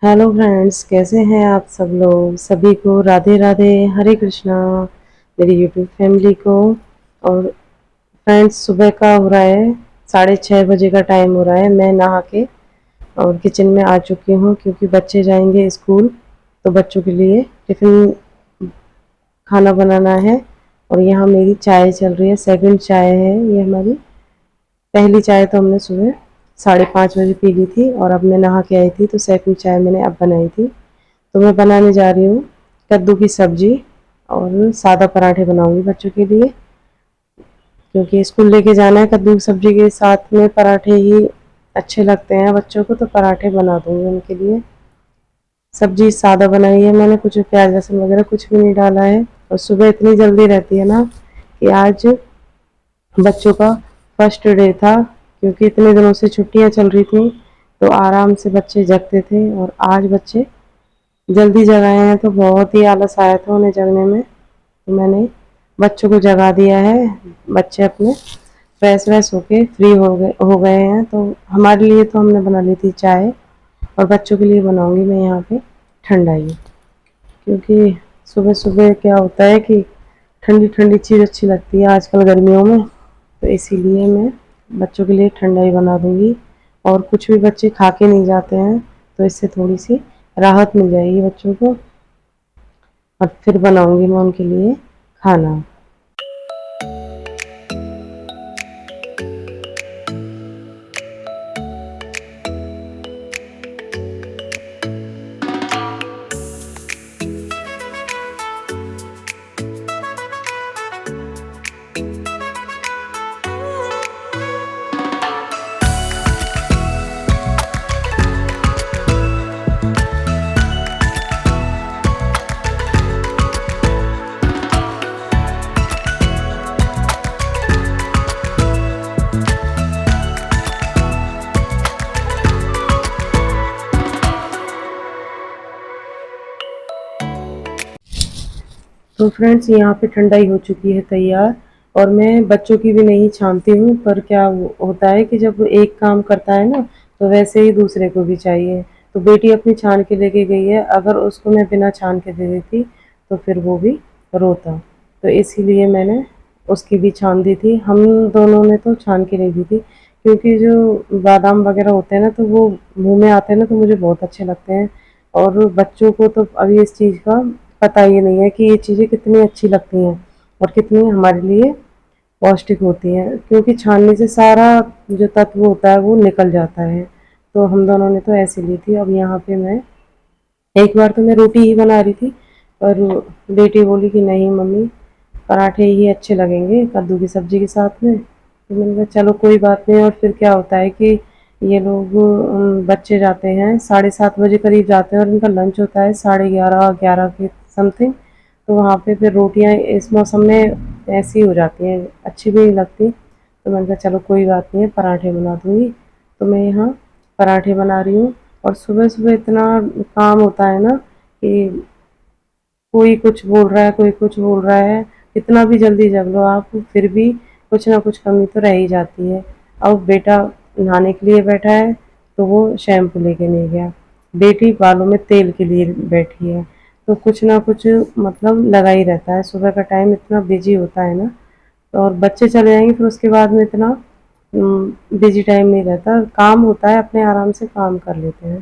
Hello friends, कैसे हैं आप सब लोग। सभी को राधे राधे, हरे कृष्णा। मेरी यूट्यूब फैमिली को। और फ्रेंड्स, सुबह का हो रहा है 6:30 बजे का टाइम हो रहा है। मैं नहा के और किचन में आ चुकी हूँ क्योंकि बच्चे जाएंगे स्कूल, तो बच्चों के लिए टिफ़िन खाना बनाना है। और यहाँ मेरी चाय चल रही है, सेकंड चाय है ये हमारी। पहली चाय तो हमने सुबह 5:30 बजे पी ली थी और अब मैं नहा के आई थी, तो सेकंड चाय मैंने अब बनाई थी। तो मैं बनाने जा रही हूँ कद्दू की सब्जी और सादा पराठे बनाऊंगी बच्चों के लिए, क्योंकि स्कूल लेके जाना है। कद्दू की सब्जी के साथ में पराठे ही अच्छे लगते हैं बच्चों को, तो पराठे बना दूंगी उनके लिए। सब्जी सादा बनाई है मैंने, कुछ प्याज लहसुन वगैरह कुछ भी नहीं डाला है। और सुबह इतनी जल्दी रहती है ना कि आज बच्चों का फर्स्ट डे था, क्योंकि इतने दिनों से छुट्टियां चल रही थी, तो आराम से बच्चे जगते थे। और आज बच्चे जल्दी जगाए हैं तो बहुत ही आलस आया था उन्हें जगने में, तो मैंने बच्चों को जगा दिया है। बच्चे अपने फ्रेश व्रेश होके फ्री हो गए हैं। तो हमारे लिए तो हमने बना ली थी चाय, और बच्चों के लिए बनाऊंगी मैं यहाँ पे ठंडाई, क्योंकि सुबह सुबह क्या होता है कि ठंडी ठंडी चीज़ अच्छी लगती है आजकल गर्मियों में, तो इसीलिए मैं बच्चों के लिए ठंडाई बना दूंगी। और कुछ भी बच्चे खा के नहीं जाते हैं, तो इससे थोड़ी सी राहत मिल जाएगी बच्चों को। और फिर बनाऊंगी मैं उनके लिए खाना। तो फ्रेंड्स, यहाँ पे ठंडाई हो चुकी है तैयार। और मैं बच्चों की भी नहीं छानती हूँ, पर क्या होता है कि जब एक काम करता है ना, तो वैसे ही दूसरे को भी चाहिए। तो बेटी अपनी छान के लेके गई है, अगर उसको मैं बिना छान के दे देती तो फिर वो भी रोता। तो इसीलिए मैंने उसकी भी छान दी थी। हम दोनों ने तो छान के नहीं दी थी, क्योंकि जो बादाम वगैरह होते हैं ना, तो वो मुंह में आते हैं ना, तो मुझे बहुत अच्छे लगते हैं। और बच्चों को तो अभी इस चीज़ का पता ही नहीं है कि ये चीज़ें कितनी अच्छी लगती हैं और कितनी हमारे लिए पौष्टिक होती हैं, क्योंकि छानने से सारा जो तत्व होता है वो निकल जाता है। तो हम दोनों ने तो ऐसे ली थी। अब यहाँ पे मैं एक बार तो मैं रोटी ही बना रही थी, पर बेटी बोली कि नहीं मम्मी, पराठे ही अच्छे लगेंगे कद्दू की सब्जी के साथ में। तो मैंने कहा चलो कोई बात नहीं। और फिर क्या होता है कि ये लोग बच्चे जाते हैं 7:30 बजे करीब जाते हैं, और इनका लंच होता है 11:30 11 के समथिंग। तो वहाँ पे फिर रोटियाँ इस मौसम में ऐसी हो जाती हैं, अच्छी भी नहीं लगती। तो मैंने कहा चलो कोई बात नहीं है, पराठे बना दूँगी। तो मैं यहाँ पराठे बना रही हूँ। और सुबह सुबह इतना काम होता है ना कि कोई कुछ बोल रहा है, कोई कुछ बोल रहा है। कितना भी जल्दी जग लो आप, फिर भी कुछ ना कुछ कमी तो रह ही जाती है। अब बेटा नहाने के लिए बैठा है, तो वो शैम्पू लेके नहीं गया। बेटी बालों में तेल के लिए बैठी है। तो कुछ ना कुछ मतलब लगा ही रहता है। सुबह का टाइम इतना बिजी होता है ना, तो और बच्चे चले जाएंगे फिर उसके बाद में इतना बिजी टाइम नहीं रहता। काम होता है, अपने आराम से काम कर लेते हैं।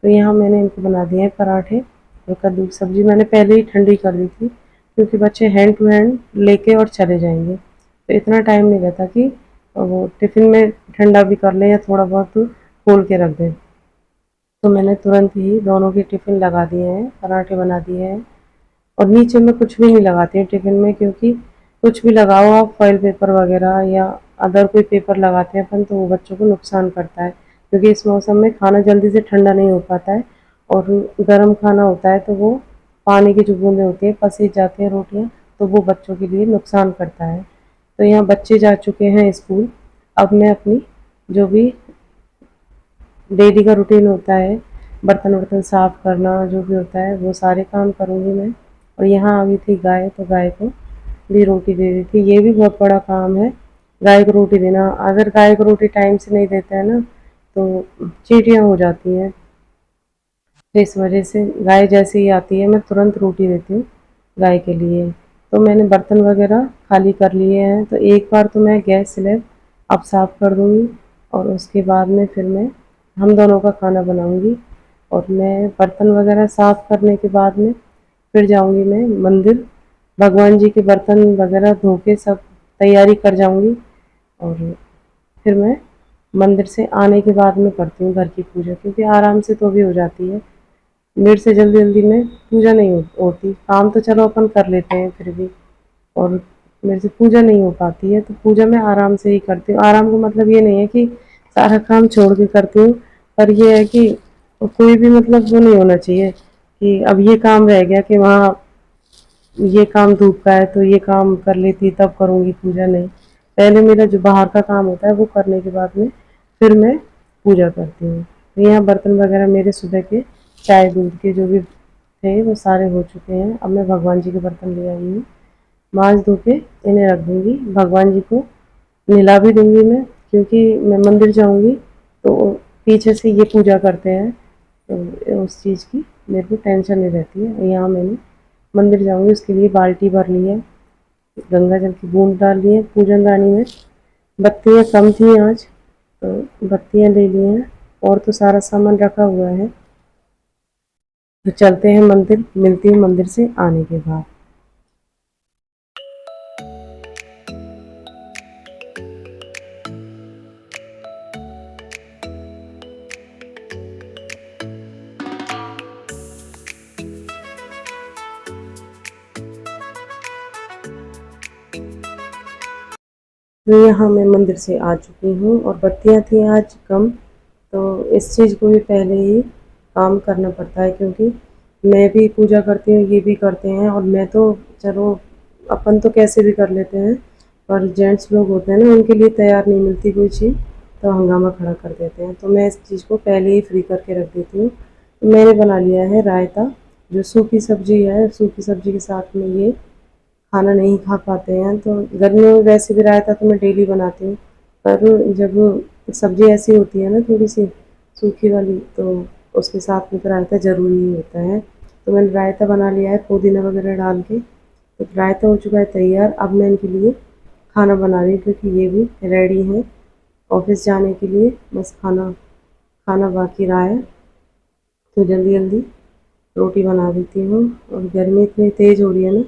तो यहाँ मैंने इनको बना दिए हैं पराठे। और कद्दू की सब्जी मैंने पहले ही ठंडी कर दी थी, क्योंकि बच्चे हैंड टू हैंड लेके और चले जाएंगे, तो इतना टाइम नहीं रहता कि वो टिफ़िन में ठंडा भी कर लें या थोड़ा बहुत खोल के रख दें। तो मैंने तुरंत ही दोनों के टिफ़िन लगा दिए हैं, पराठे बना दिए हैं। और नीचे मैं कुछ भी नहीं लगाती हूँ टिफ़िन में, क्योंकि कुछ भी लगाओ आप, फॉइल पेपर वगैरह या अदर कोई पेपर लगाते हैं अपन, तो वो बच्चों को नुकसान करता है, क्योंकि इस मौसम में खाना जल्दी से ठंडा नहीं हो पाता है। और गर्म खाना होता है तो वो पानी की जो बूंदें होती हैं पसीज जाती हैं रोटियाँ, तो वो बच्चों के लिए नुकसान करता है। तो यहाँ बच्चे जा चुके हैं स्कूल। अब मैं अपनी जो भी डेली का रूटीन होता है, बर्तन वर्तन साफ करना जो भी होता है, वो सारे काम करूँगी मैं। और यहाँ आ गई थी गाय, तो गाय को भी रोटी दे दी थी। ये भी बहुत बड़ा काम है, गाय को रोटी देना। अगर गाय को रोटी टाइम से नहीं देते हैं ना, तो चींटियाँ हो जाती हैं। तो इस वजह से गाय जैसे ही आती है मैं तुरंत रोटी देती हूँ गाय के लिए। तो मैंने बर्तन वगैरह खाली कर लिए हैं, तो एक बार तो मैं गैस स्लैब अब साफ़ कर दूँगी और उसके बाद में फिर मैं हम दोनों का खाना बनाऊँगी। और मैं बर्तन वगैरह साफ़ करने के बाद में फिर जाऊँगी मैं मंदिर, भगवान जी के बर्तन वगैरह धो के सब तैयारी कर जाऊँगी। और फिर मैं मंदिर से आने के बाद में करती हूँ घर की पूजा, क्योंकि आराम से तो भी हो जाती है। मेरे से जल्दी जल्दी में पूजा नहीं होती। काम तो चलो अपन कर लेते हैं फिर भी, और मेरे से पूजा नहीं हो पाती है। तो पूजा मैं आराम से ही करती हूँ। आराम का मतलब ये नहीं है कि सारा काम छोड़ के करती हूँ, पर ये है कि कोई भी मतलब वो नहीं होना चाहिए कि अब ये काम रह गया कि वहाँ ये काम धूप का है तो ये काम कर लेती तब करूँगी पूजा, नहीं। पहले मेरा जो बाहर का काम होता है वो करने के बाद में फिर मैं पूजा करती हूँ। तो यहाँ बर्तन वगैरह मेरे सुबह के चाय दूध के जो भी थे वो सारे हो चुके हैं। अब मैं भगवान जी के बर्तन ले आई हूँ, मांज धो के इन्हें रख दूँगी। भगवान जी को नहला भी दूँगी मैं, क्योंकि मैं मंदिर जाऊँगी तो पीछे से ये पूजा करते हैं, तो उस चीज़ की मेरे को टेंशन नहीं रहती है। यहाँ मैंने मंदिर जाऊँगी उसके लिए बाल्टी भर ली है, गंगा जल की बूंद डाल ली है पूजन रानी में। बत्तियाँ कम थी आज तो बत्तियाँ ले ली हैं, और तो सारा सामान रखा हुआ है। तो चलते हैं मंदिर, मिलती हूँ मंदिर से आने के बाद। तो यहाँ मैं मंदिर से आ चुकी हूँ और बत्तियाँ थी आज कम, तो इस चीज़ को भी पहले ही काम करना पड़ता है, क्योंकि मैं भी पूजा करती हूँ, ये भी करते हैं। और मैं तो चलो अपन तो कैसे भी कर लेते हैं, पर जेंट्स लोग होते हैं ना, उनके लिए तैयार नहीं मिलती कोई चीज़ तो हंगामा खड़ा कर देते हैं। तो मैं इस चीज़ को पहले ही फ्री करके रख देती हूँ। तो मैंने बना लिया है रायता, जो सूखी सब्जी है, सूखी सब्जी के साथ में ये खाना नहीं खा पाते हैं। तो गर्मियों में वैसे भी रायता तो मैं डेली बनाती हूँ, पर जब सब्जी ऐसी होती है ना थोड़ी सी सूखी वाली, तो उसके साथ में तो रायता ज़रूरी ही होता है। तो मैंने रायता बना लिया है पुदीना वगैरह डाल के। तो रायता हो चुका है तैयार। अब मैं इनके लिए खाना बना रही हूँ, क्योंकि ये भी रेडी हैं ऑफिस जाने के लिए। बस खाना खाना बाकी रहा है, तो जल्दी जल्दी रोटी बना देती हूँ। और गर्मी इतनी तेज़ हो रही है ना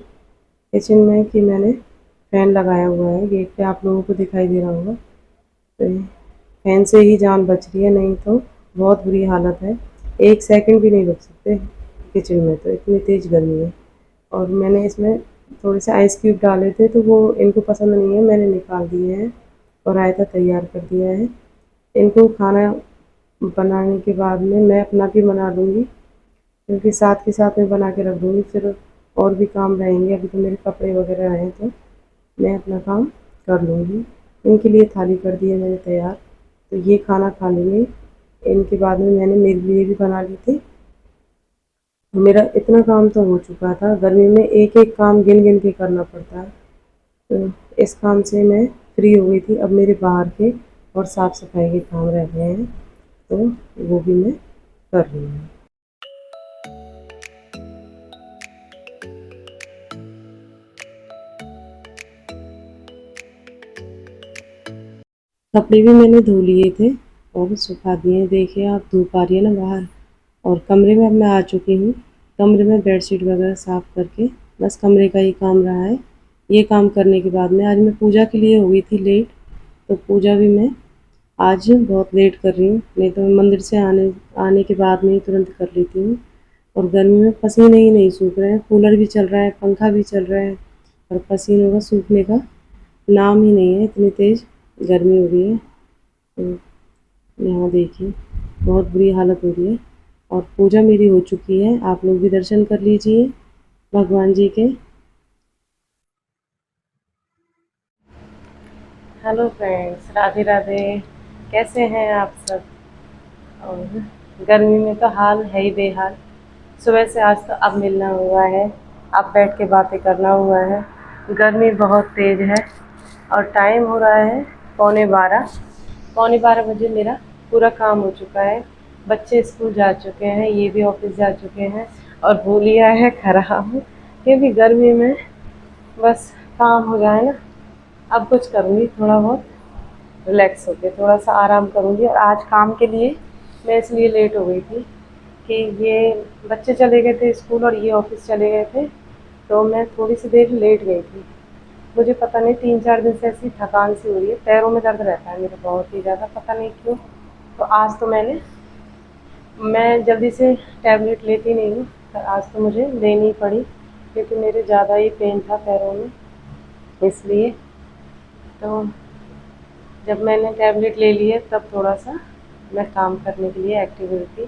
किचन में कि मैंने फ़ैन लगाया हुआ है। गेट पे आप लोगों को दिखाई दे रहा होगा। तो फ़ैन से ही जान बच रही है, नहीं तो बहुत बुरी हालत है। एक सेकंड भी नहीं रुक सकते किचन में, तो इतनी तेज़ गर्मी है। और मैंने इसमें थोड़े से आइस क्यूब डाले थे, तो वो इनको पसंद नहीं है, मैंने निकाल दिए हैं और रायता तैयार कर दिया है। इनको खाना बनाने के बाद में मैं अपना भी बना दूँगी, क्योंकि साथ के साथ में बना के रख दूँगी, फिर और भी काम रहेंगे। अभी तो मेरे कपड़े वगैरह हैं, तो मैं अपना काम कर लूँगी। इनके लिए थाली कर दी है मैंने तैयार, तो ये खाना खा लेंगे। इनके बाद में मैंने मेरे लिए भी बना ली थी। मेरा इतना काम तो हो चुका था, गर्मी में एक एक काम गिन गिन के करना पड़ता है। तो इस काम से मैं फ्री हो गई थी। अब मेरे बाहर के और साफ़ सफाई के काम रह गए हैं, तो वो भी मैं कर रही हूँ। कपड़े भी मैंने धो लिए थे और सुखा दिए। देखिए आप धूप आ रही है ना बाहर। और कमरे में अब मैं आ चुकी हूँ। कमरे में बेडशीट वगैरह साफ़ करके बस कमरे का ही काम रहा है। ये काम करने के बाद में आज मैं पूजा के लिए हो गई थी लेट, तो पूजा भी मैं आज बहुत लेट कर रही हूँ। नहीं तो मैं मंदिर से आने आने के बाद में ही तुरंत कर लेती हूँ। और गर्मी में पसीने ही नहीं सूख रहे हैं, कूलर भी चल रहा है, पंखा भी चल रहा है, और पसीनों का सूखने का नाम ही नहीं है, इतनी तेज़ गर्मी हो रही है। तो यहाँ देखिए बहुत बुरी हालत हो रही है। और पूजा मेरी हो चुकी है, आप लोग भी दर्शन कर लीजिए भगवान जी के। Hello friends, Radhe Radhe. कैसे हैं आप सब? और गर्मी में तो हाल है ही बेहाल। सुबह से आज तो अब मिलना हुआ है, अब बैठ के बातें करना हुआ है। गर्मी बहुत तेज़ है और टाइम हो रहा है 11:15। 11:15 बजे मेरा पूरा काम हो चुका है। बच्चे स्कूल जा चुके हैं, ये भी ऑफिस जा चुके हैं और भूलिया है खराब, क्योंकि गर्मी में बस काम हो जाए ना। अब कुछ करूँगी थोड़ा बहुत रिलैक्स होके, थोड़ा सा आराम करूँगी। और आज काम के लिए मैं इसलिए लेट हो गई थी कि ये बच्चे चले गए थे स्कूल और ये ऑफिस चले गए थे, तो मैं थोड़ी सी देर लेट गई थी। मुझे पता नहीं 3-4 दिन से ऐसी थकान सी हो रही है, पैरों में दर्द रहता है मेरे बहुत ही ज़्यादा, पता नहीं क्यों। तो आज तो मैं जल्दी से टैबलेट लेती नहीं हूँ, पर आज तो मुझे लेनी पड़ी क्योंकि मेरे ज़्यादा ही पेन था पैरों में, इसलिए। तो जब मैंने टैबलेट ले ली है तब थोड़ा सा मैं काम करने के लिए एक्टिव हुई थी।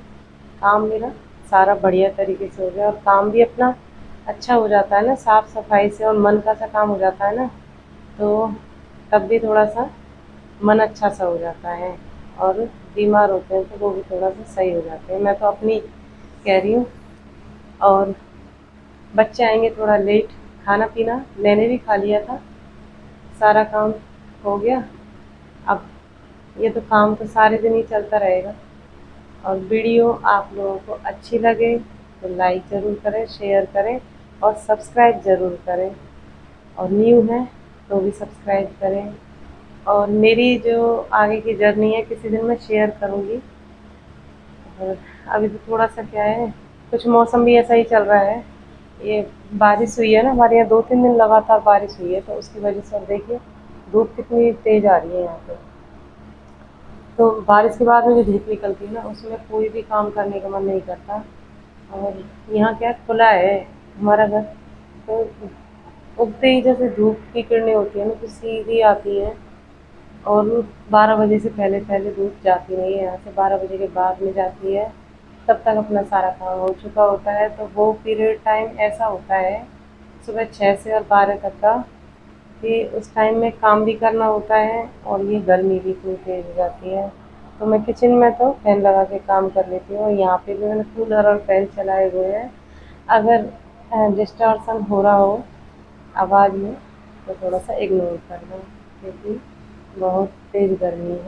काम मेरा सारा बढ़िया तरीके से हो गया और काम भी अपना अच्छा हो जाता है ना, साफ सफाई से और मन का सा काम हो जाता है ना, तो तब भी थोड़ा सा मन अच्छा सा हो जाता है। और बीमार होते हैं तो वो भी थोड़ा सा सही हो जाते हैं, मैं तो अपनी कह रही हूँ। और बच्चे आएंगे थोड़ा लेट, खाना पीना मैंने भी खा लिया था, सारा काम हो गया। अब ये तो काम तो सारे दिन ही चलता रहेगा। और वीडियो आप लोगों को अच्छी लगे तो लाइक ज़रूर करें, शेयर करें और सब्सक्राइब ज़रूर करें। और न्यू है तो भी सब्सक्राइब करें। और मेरी जो आगे की जर्नी है किसी दिन मैं शेयर करूँगी। और अभी तो थोड़ा सा क्या है, कुछ मौसम भी ऐसा ही चल रहा है। ये बारिश हुई है ना हमारे यहाँ, 2-3 दिन लगातार बारिश हुई है, तो उसकी वजह से अब देखिए धूप कितनी तेज़ आ रही है यहाँ पे। तो बारिश के बाद में जो धूप निकलती है ना, उसमें कोई भी काम करने का मन नहीं करता। और यहाँ क्या खुला है हमारा घर, तो उगते ही जैसे धूप की किरणें होती है ना तो सीधी आती हैं। और 12 बजे से पहले पहले धूप जाती नहीं है यहाँ से, 12 बजे के बाद में जाती है। तब तक अपना सारा काम हो चुका होता है, तो वो पीरियड टाइम ऐसा होता है सुबह 6 से और 12 तक का, कि उस टाइम में काम भी करना होता है और ये गर्मी भी इतनी तेज़ हो जाती है। तो मैं किचन में तो फ़ैन लगा के काम कर लेती हूँ, और यहाँ पे भी मैंने कूलर और फ़ैन चलाए हुए हैं। अगर डिस्टॉर्शन हो रहा हो आवाज़ में तो थोड़ा सा इग्नोर करना, क्योंकि बहुत तेज़ गर्मी है।